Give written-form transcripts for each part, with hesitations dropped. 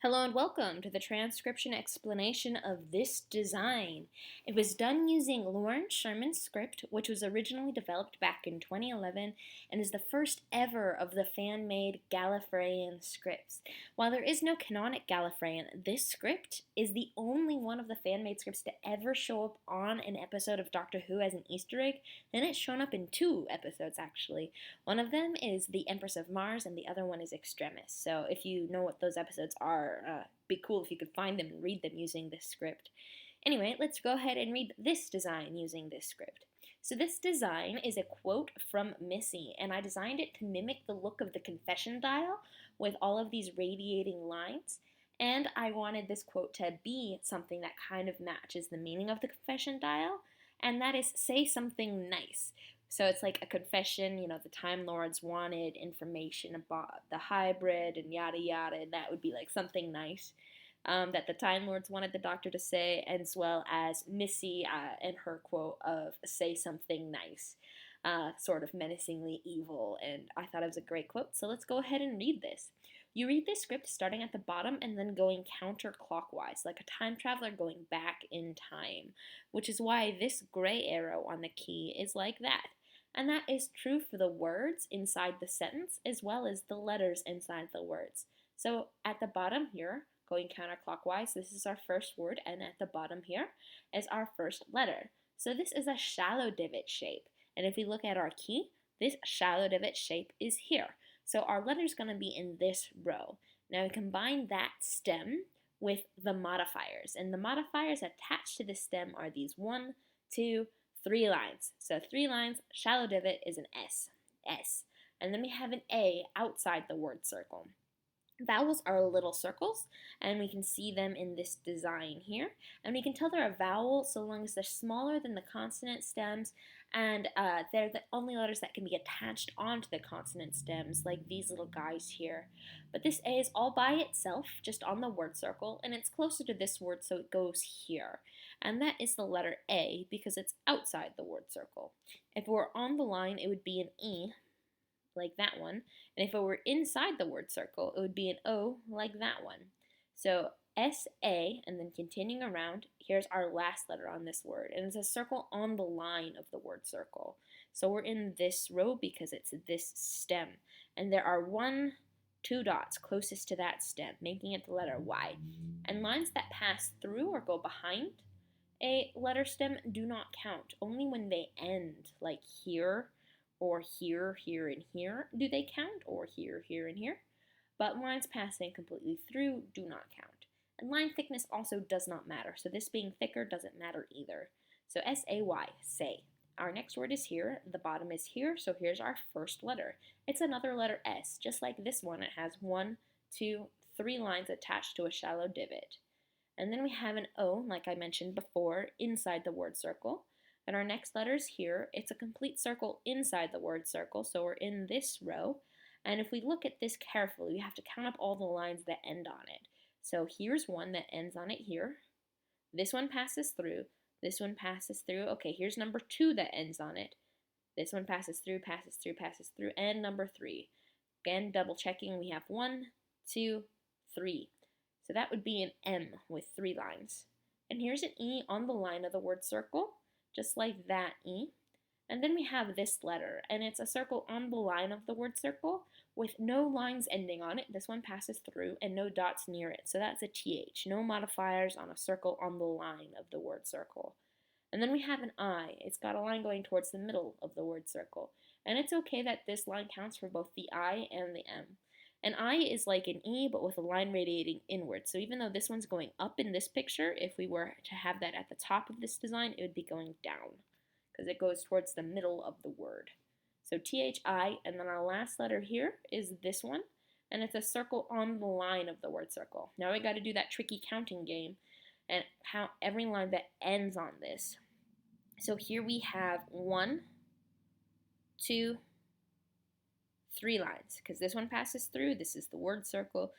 Hello and welcome to the transcription explanation of this design. It was done using Loren Sherman's script, which was originally developed back in 2011 and is the first ever of the fan-made Gallifreyan scripts. While there is no canonic Gallifreyan, this script is the only one of the fan-made scripts to ever show up on an episode of Doctor Who as an Easter egg, and it's shown up in 2 episodes actually. One of them is The Empress of Mars and the other one is Extremis. So if you know what those episodes are, be cool if you could find them and read them using this script. Anyway, let's go ahead and read this design using this script. So this design is a quote from Missy, and I designed it to mimic the look of the confession dial with all of these radiating lines. And I wanted this quote to be something that kind of matches the meaning of the confession dial, and that is say something nice. So it's like a confession, the Time Lords wanted information about the hybrid and yada yada, and that would be like something nice that the Time Lords wanted the Doctor to say, as well as Missy and her quote of say something nice, sort of menacingly evil, and I thought it was a great quote, so let's go ahead and read this. You read this script starting at the bottom and then going counterclockwise, like a time traveler going back in time, which is why this gray arrow on the key is like that. And that is true for the words inside the sentence as well as the letters inside the words. So at the bottom here, going counterclockwise, this is our first word, and at the bottom here is our first letter. So this is a shallow divot shape. And if we look at our key, this shallow divot shape is here. So our letter is going to be in this row. Now we combine that stem with the modifiers. And the modifiers attached to the stem are these 1, 2, 3 lines. So 3 lines, shallow divot is an S. S. And then we have an A outside the word circle. Vowels are little circles, and we can see them in this design here. And we can tell they're a vowel so long as they're smaller than the consonant stems, and they're the only letters that can be attached onto the consonant stems, like these little guys here. But this A is all by itself, just on the word circle, and it's closer to this word, so it goes here. And that is the letter A because it's outside the word circle. If it were on the line, it would be an E, like that one, and if it were inside the word circle, it would be an O, like that one. So S-A, and then continuing around, here's our last letter on this word, and it's a circle on the line of the word circle. So we're in this row because it's this stem, and there are 1, 2 dots closest to that stem, making it the letter Y. And lines that pass through or go behind a letter stem do not count, only when they end, like here, or here, here, and here do they count, or here, here, and here. But lines passing completely through do not count. And line thickness also does not matter, so this being thicker doesn't matter either. So S-A-Y, say. Our next word is here, the bottom is here, so here's our first letter. It's another letter S, just like this one. It has 1, 2, 3 lines attached to a shallow divot. And then we have an O, like I mentioned before, inside the word circle. And our next letter is here. It's a complete circle inside the word circle, so we're in this row. And if we look at this carefully, we have to count up all the lines that end on it. So here's one that ends on it here. This one passes through. This one passes through. Okay, here's number 2 that ends on it. This one passes through, passes through, passes through, and number 3. Again, double checking, we have 1, 2, 3. So that would be an M with 3 lines. And here's an E on the line of the word circle, just like that E. And then we have this letter, and it's a circle on the line of the word circle with no lines ending on it. This one passes through and no dots near it. So that's a TH, no modifiers on a circle on the line of the word circle. And then we have an I. It's got a line going towards the middle of the word circle. And it's okay that this line counts for both the I and the M. An I is like an E, but with a line radiating inward. So even though this one's going up in this picture, if we were to have that at the top of this design, it would be going down because it goes towards the middle of the word. So THI, and then our last letter here is this one, and it's a circle on the line of the word circle. Now we got to do that tricky counting game and count every line that ends on this. So here we have 1, 2, 3 lines, because this one passes through, this is the word circle,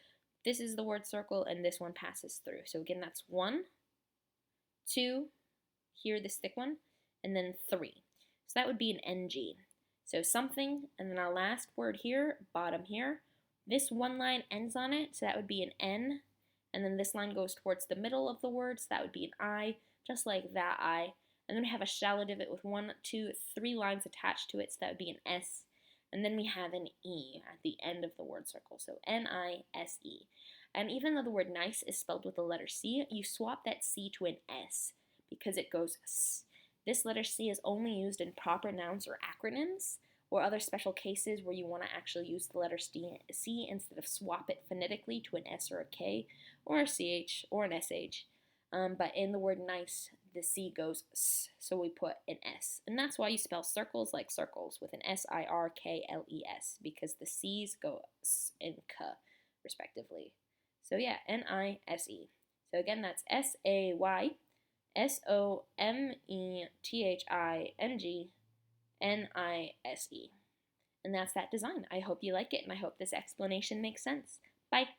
this is the word circle, and this one passes through. So again, that's 1, 2, here, this thick one, and then 3. So that would be an NG. So something, and then our last word here, bottom here, this one line ends on it, so that would be an N, and then this line goes towards the middle of the word, so that would be an I, just like that I. And then we have a shallow divot with 1, 2, 3 lines attached to it, so that would be an S. And then we have an E at the end of the word circle, so N-I-S-E. And even though the word nice is spelled with the letter C, you swap that C to an S because it goes S. This letter C is only used in proper nouns or acronyms, or other special cases where you want to actually use the letter C instead of swap it phonetically to an S or a K, or a CH, or an SH. But in the word nice, the C goes S, so we put an S. And that's why you spell circles like circles with an S-I-R-K-L-E-S, because the C's go S and K, respectively. So yeah, N-I-S-E. So again, that's S-A-Y-S-O-M-E-T-H-I-N-G-N-I-S-E. And that's that design. I hope you like it, and I hope this explanation makes sense. Bye!